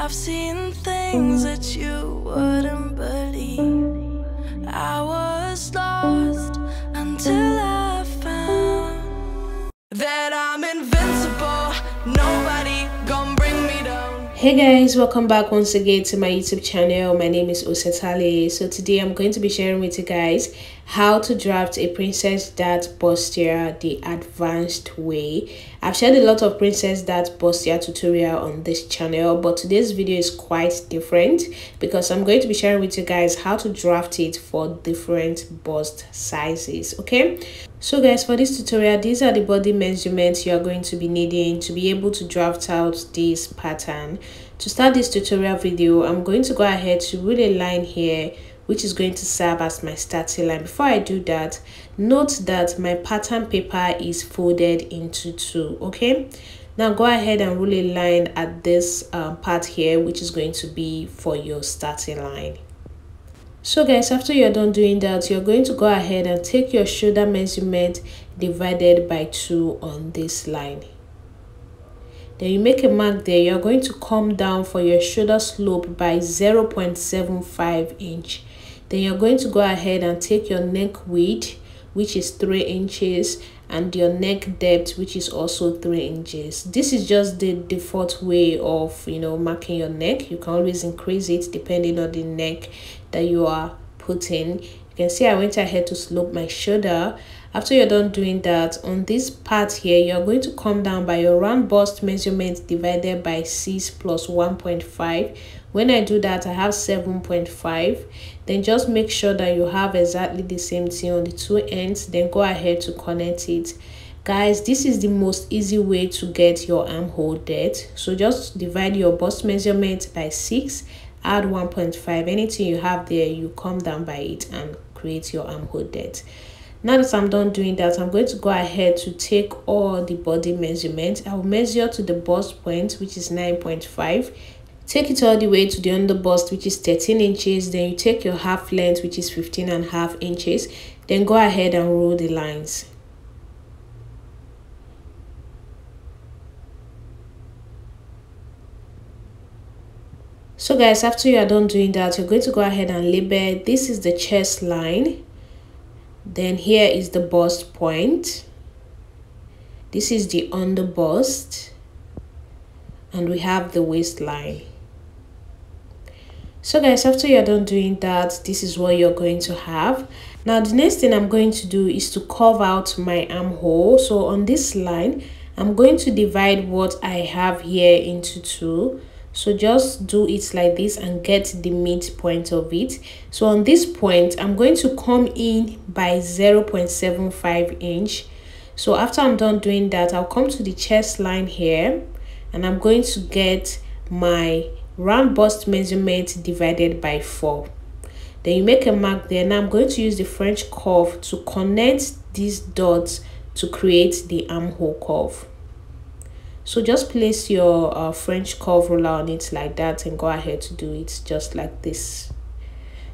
I've seen things that you wouldn't believe. I was lost until I found that I'm invincible. Nobody gonna bring me down. Hey guys, welcome back once again to my YouTube channel. My name is CORSET. So today I'm going to be sharing with you guys how to draft a princess dart bustier the advanced way. I've shared a lot of princess dart bustier tutorial on this channel, but today's video is quite different because I'm going to be sharing with you guys how to draft it for different bust sizes. Okay, so guys, for this tutorial, these are the body measurements you are going to be needing to be able to draft out this pattern. To start this tutorial video, I'm going to go ahead to rule a line here, which is going to serve as my starting line. Before I do that, note that my pattern paper is folded into two. Okay, now go ahead and rule a line at this part here, which is going to be for your starting line. So guys, after you're done doing that, you're going to go ahead and take your shoulder measurement divided by 2 on this line. Then you make a mark there. You're going to come down for your shoulder slope by 0.75 inch. Then you're going to go ahead and take your neck width, which is 3 inches, and your neck depth, which is also 3 inches. This is just the default way of, marking your neck. You can always increase it depending on the neck that you are putting. You can see I went ahead to slope my shoulder. After you're done doing that, on this part here, you're going to come down by your round bust measurement divided by 6 plus 1.5. When I do that, I have 7.5. Then just make sure that you have exactly the same thing on the two ends. Then go ahead to connect it. Guys, this is the most easy way to get your armhole depth. So just divide your bust measurement by 6, add 1.5. Anything you have there, you come down by it and create your armhole depth. Now that I'm done doing that, I'm going to go ahead to take all the body measurements. I'll measure to the bust point, which is 9.5. Take it all the way to the under bust, which is 13 inches. Then you take your half length, which is 15.5 inches. Then go ahead and roll the lines. So guys, after you are done doing that, you're going to go ahead and label. This is the chest line. Then here is the bust point. This is the under bust. And we have the waistline. So guys, after you're done doing that, this is what you're going to have. Now the next thing I'm going to do is to carve out my armhole. So on this line, I'm going to divide what I have here into 2. So just do it like this and get the midpoint of it. So on this point, I'm going to come in by 0.75 inch. So after I'm done doing that, I'll come to the chest line here and I'm going to get my round bust measurement divided by 4. Then you make a mark there. Now I'm going to use the French curve to connect these dots to create the armhole curve. So just place your French curve ruler on it like that and go ahead to do it just like this.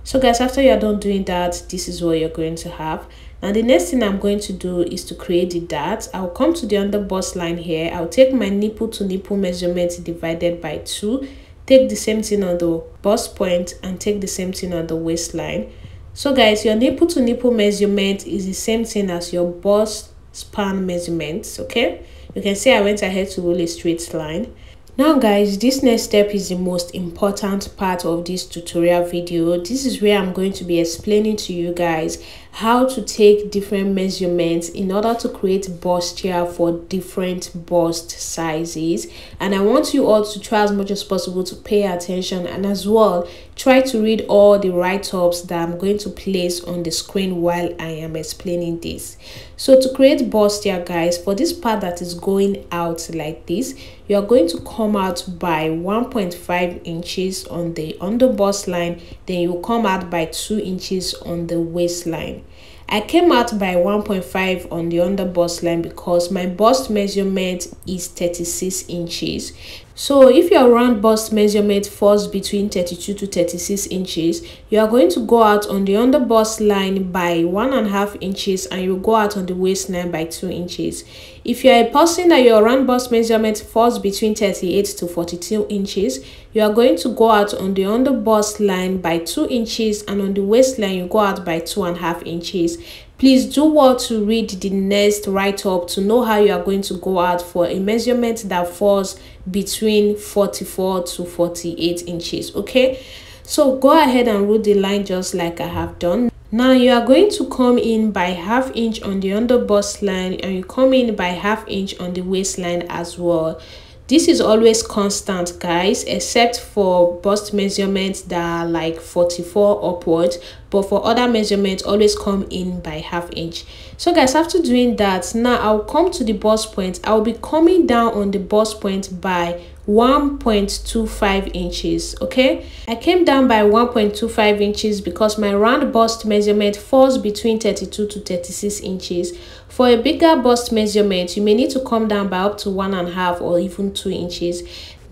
So guys, after you're done doing that, this is what you're going to have. Now the next thing I'm going to do is to create the dart. I'll come to the under bust line here. I'll take my nipple to nipple measurement divided by 2. Take the same thing on the bust point and take the same thing on the waistline. So guys, your nipple to nipple measurement is the same thing as your bust span measurements. Okay, you can see I went ahead to roll a straight line. Now guys, this next step is the most important part of this tutorial video. This is where I'm going to be explaining to you guys how to take different measurements in order to create bustier for different bust sizes. And I want you all to try as much as possible to pay attention and as well try to read all the write-ups that I'm going to place on the screen while I am explaining this. So to create bustier, guys, for this part that is going out like this, you are going to come out by 1.5 inches on the under bust line. Then you come out by 2 inches on the waistline. I came out by 1.5 on the under bust line because my bust measurement is 36 inches. So if your round bust measurement falls between 32 to 36 inches, you are going to go out on the under bust line by 1.5 inches and you go out on the waistline by 2 inches. If you are a person that your round bust measurement falls between 38 to 42 inches, you are going to go out on the under bust line by 2 inches and on the waistline you go out by 2.5 inches. Please do well to read the next write-up to know how you are going to go out for a measurement that falls between 44 to 48 inches. Okay, so go ahead and root the line just like I have done. Now you are going to come in by 1/2 inch on the under bust line and you come in by 1/2 inch on the waistline as well. This is always constant, guys, except for bust measurements that are like 44 upwards, but for other measurements always come in by 1/2 inch. So guys, after doing that, now I'll come to the bust point. I'll be coming down on the bust point by 1.25 inches. Okay, I came down by 1.25 inches because my round bust measurement falls between 32 to 36 inches. For a bigger bust measurement, you may need to come down by up to 1.5 or even 2 inches.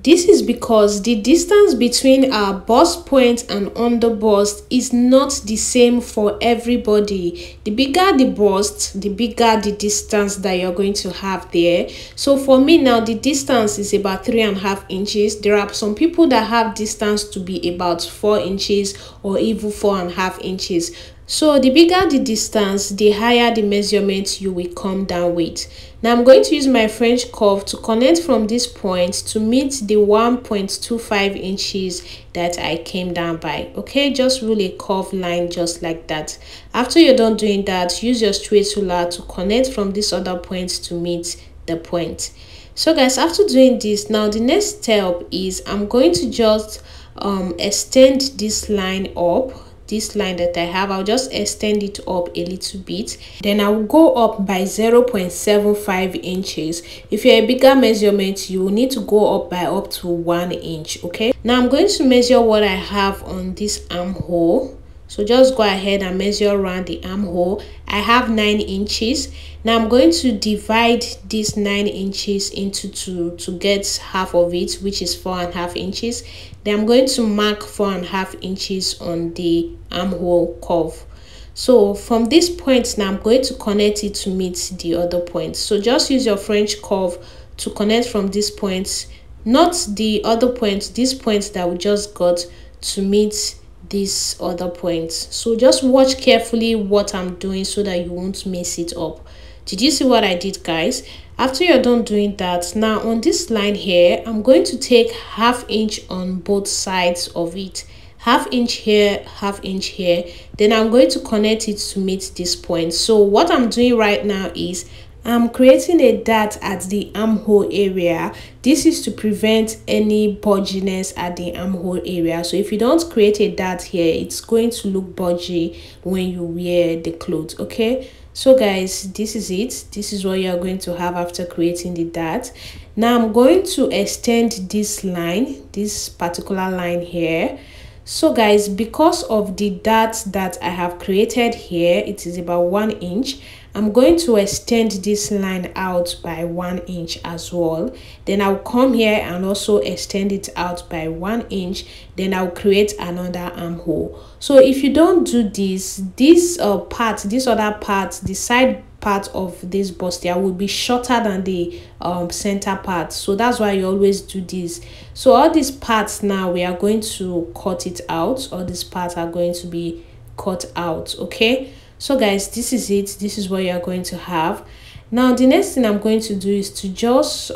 This is because the distance between our bust point and under bust is not the same for everybody. The bigger the bust, the bigger the distance that you're going to have there. So for me now, the distance is about 3.5 inches. There are some people that have distance to be about 4 inches or even 4.5 inches. So the bigger the distance, the higher the measurement you will come down with. Now I'm going to use my French curve to connect from this point to meet the 1.25 inches that I came down by. Okay, just rule a curved line just like that. After you're done doing that, use your straight ruler to connect from this other point to meet the point. So guys, after doing this, now the next step is I'm going to just extend this line up. This line that I have, I'll just extend it up a little bit. Then I'll go up by 0.75 inches. If you're a bigger measurement, you will need to go up by up to 1 inch. Okay, now I'm going to measure what I have on this armhole. So just go ahead and measure around the armhole. I have 9 inches. Now I'm going to divide this 9 inches into 2 to get half of it, which is 4.5 inches. Then I'm going to mark 4.5 inches on the armhole curve. So from this point now, I'm going to connect it to meet the other point. So just use your French curve to connect from this point, not the other point, this point that we just got to meet this other point. So just watch carefully what I'm doing so that you won't mess it up. Did you see what I did, guys? After you're done doing that, now on this line here, I'm going to take 1/2 inch on both sides of it. 1/2 inch here, 1/2 inch here. Then I'm going to connect it to meet this point. So what I'm doing right now is I'm creating a dart at the armhole area. This is to prevent any bulginess at the armhole area. So if you don't create a dart here, it's going to look bulgy when you wear the clothes. Okay, so guys, this is it. This is what you're going to have after creating the dart. Now I'm going to extend this line, this particular line here. So guys, because of the dart that I have created here, it is about 1 inch. I'm going to extend this line out by 1 inch as well. Then I'll come here and also extend it out by 1 inch. Then I'll create another armhole. So if you don't do this, this other part, the side part of this bustier will be shorter than the center part. So that's why you always do this. So all these parts now, we are going to cut it out. All these parts are going to be cut out. Okay, so guys, this is it. This is what you are going to have. Now the next thing I'm going to do is to just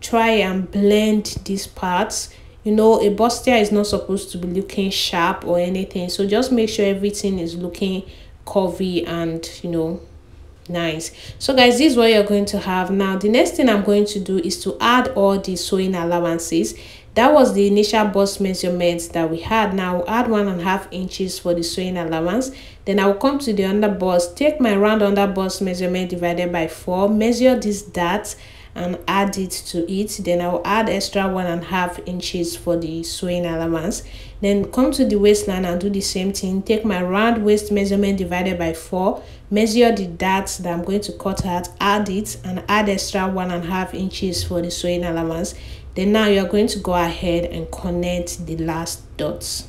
try and blend these parts. You know, a bustier is not supposed to be looking sharp or anything, so just make sure everything is looking curvy and, you know, nice. So guys, this is what you're going to have. Now the next thing I'm going to do is to add all the sewing allowances. That was the initial bust measurements that we had. Now I'll add 1.5 inches for the sewing allowance. Then I'll come to the under bust, take my round under bust measurement divided by 4, measure this dart and add it to it. Then I'll add extra 1.5 inches for the sewing allowance. Then come to the waistline and do the same thing. Take my round waist measurement divided by 4, measure the dart that I'm going to cut out, add it, and add extra 1.5 inches for the sewing allowance. Then now you're going to go ahead and connect the last dots.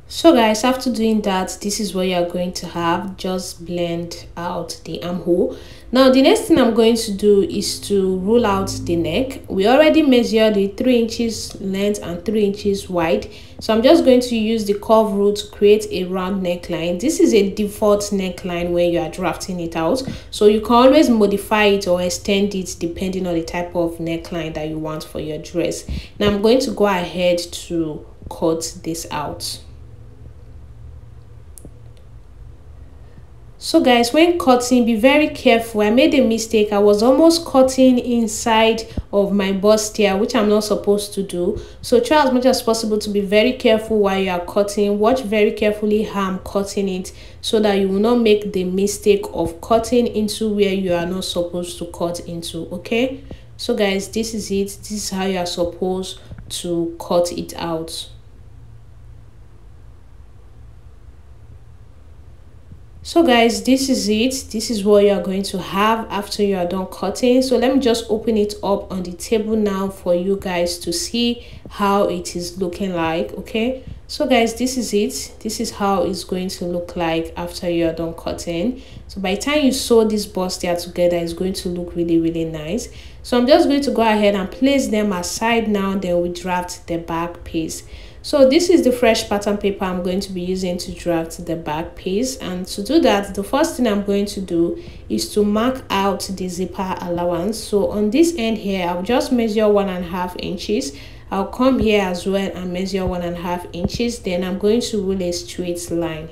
So guys, after doing that, this is what you're going to have. Just blend out the armhole. Now the next thing I'm going to do is to rule out the neck. We already measured the 3 inches length and 3 inches wide, so I'm just going to use the curve rule to create a round neckline. This is a default neckline when you are drafting it out, so you can always modify it or extend it depending on the type of neckline that you want for your dress. Now I'm going to go ahead to cut this out. So guys, when cutting, be very careful. I made a mistake. I was almost cutting inside of my bustier, which I'm not supposed to do. So try as much as possible to be very careful while you are cutting. Watch very carefully how I'm cutting it, so that you will not make the mistake of cutting into where you are not supposed to cut into. Okay, so guys, this is it. This is how you are supposed to cut it out. So guys, this is it. This is what you are going to have after you are done cutting. So let me just open it up on the table now for you guys to see how it is looking like. Okay, so guys, this is it. This is how it's going to look like after you are done cutting. So by the time you sew this bustier together, it's going to look really nice. So I'm just going to go ahead and place them aside now, then we draft the back piece. So this is the fresh pattern paper I'm going to be using to draft the back piece, and to do that, the first thing I'm going to do is to mark out the zipper allowance. So on this end here, I'll just measure 1.5 inches. I'll come here as well and measure 1.5 inches. Then I'm going to rule a straight line.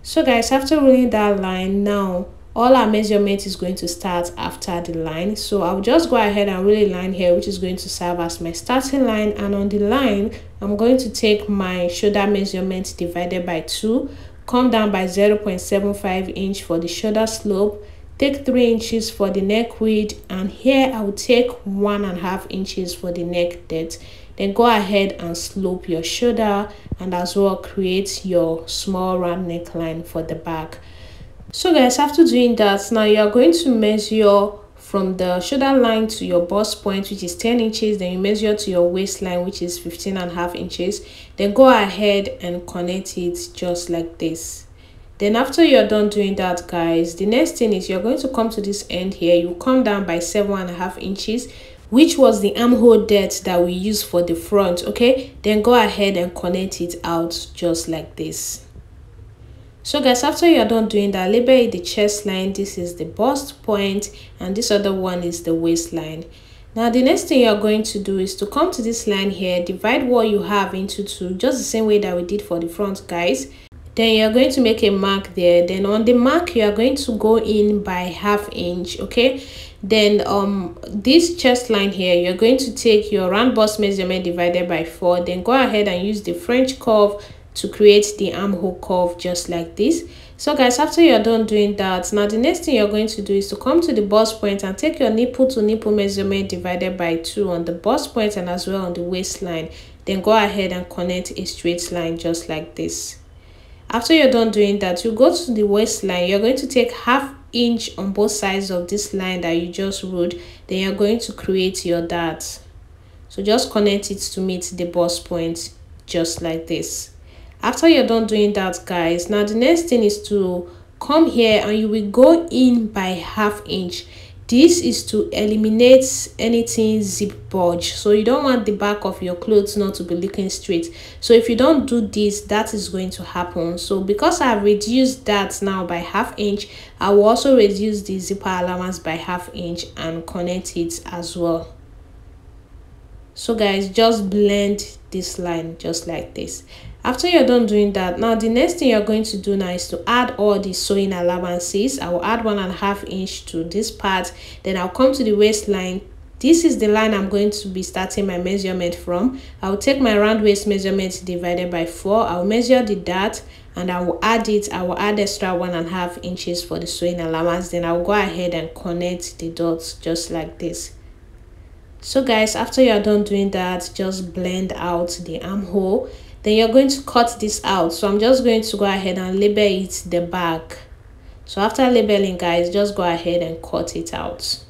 So guys, after ruling that line, now all our measurement is going to start after the line. So I'll just go ahead and rule a line here, which is going to serve as my starting line. And on the line, I'm going to take my shoulder measurement divided by 2, come down by 0.75 inch for the shoulder slope, take 3 inches for the neck width, and here I will take 1.5 inches for the neck depth. Then go ahead and slope your shoulder and as well create your small round neckline for the back. So guys, after doing that, now you are going to measure from the shoulder line to your bust point, which is 10 inches. Then you measure to your waistline, which is 15.5 inches. Then go ahead and connect it just like this. Then after you're done doing that, guys, the next thing is you're going to come to this end here. You come down by 7.5 inches, which was the armhole depth that we used for the front. Okay, then go ahead and connect it out just like this. So guys, after you're done doing that, label it the chest line. This is the bust point, and this other one is the waistline. Now the next thing you're going to do is to come to this line here, divide what you have into 2, just the same way that we did for the front, guys. Then you're going to make a mark there. Then on the mark, you are going to go in by 1/2 inch. Okay, then this chest line here, you're going to take your round bust measurement divided by 4. Then go ahead and use the French curve to create the armhole curve just like this. So guys, after you're done doing that, now the next thing you're going to do is to come to the bust point and take your nipple to nipple measurement divided by 2 on the bust point and as well on the waistline. Then go ahead and connect a straight line just like this. After you're done doing that, you go to the waistline. You're going to take 1/2 inch on both sides of this line that you just ruled. Then you're going to create your dart. So just connect it to meet the bust point just like this. After you're done doing that, guys, now the next thing is to come here and you will go in by 1/2 inch. This is to eliminate anything zip bulge. So you don't want the back of your clothes not to be looking straight. So if you don't do this, that is going to happen. So because I've reduced that now by 1/2 inch, I will also reduce the zipper allowance by 1/2 inch and connect it as well. So guys, just blend this line just like this. After you're done doing that, now the next thing you're going to do now is to add all the sewing allowances. I will add 1.5 inch to this part. Then I'll come to the waistline. This is the line I'm going to be starting my measurement from. I'll take my round waist measurement divided by 4. I'll measure the dart and I will add it. I will add extra 1.5 inches for the sewing allowance. Then I'll go ahead and connect the dots just like this. So guys, after you are done doing that, just blend out the armhole. Then you're going to cut this out. So I'm just going to go ahead and label it the back. So after labeling, guys, just go ahead and cut it out.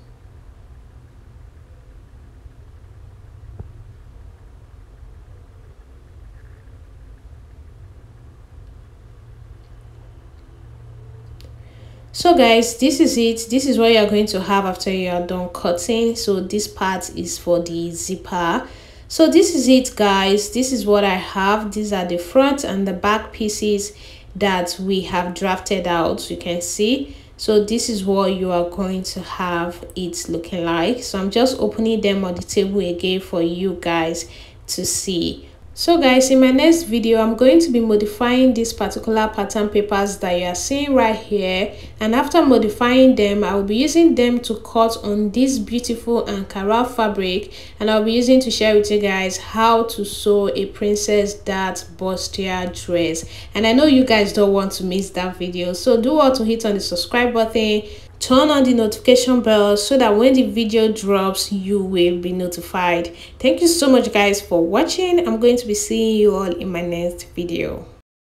So guys, this is it. This is what you're going to have after you are done cutting. So this part is for the zipper. So this is it, guys. This is what I have. These are the front and the back pieces that we have drafted out. You can see. So this is what you are going to have it looking like. So I'm just opening them on the table again for you guys to see. So guys, in my next video, I'm going to be modifying these particular pattern papers that you are seeing right here, and after modifying them, I will be using them to cut on this beautiful Ankara fabric, and I'll be using to share with you guys how to sew a princess dart bustier dress. And I know you guys don't want to miss that video, so do want to hit on the subscribe button, turn on the notification bell so that when the video drops you will be notified. Thank you so much guys for watching. I'm going to be seeing you all in my next video.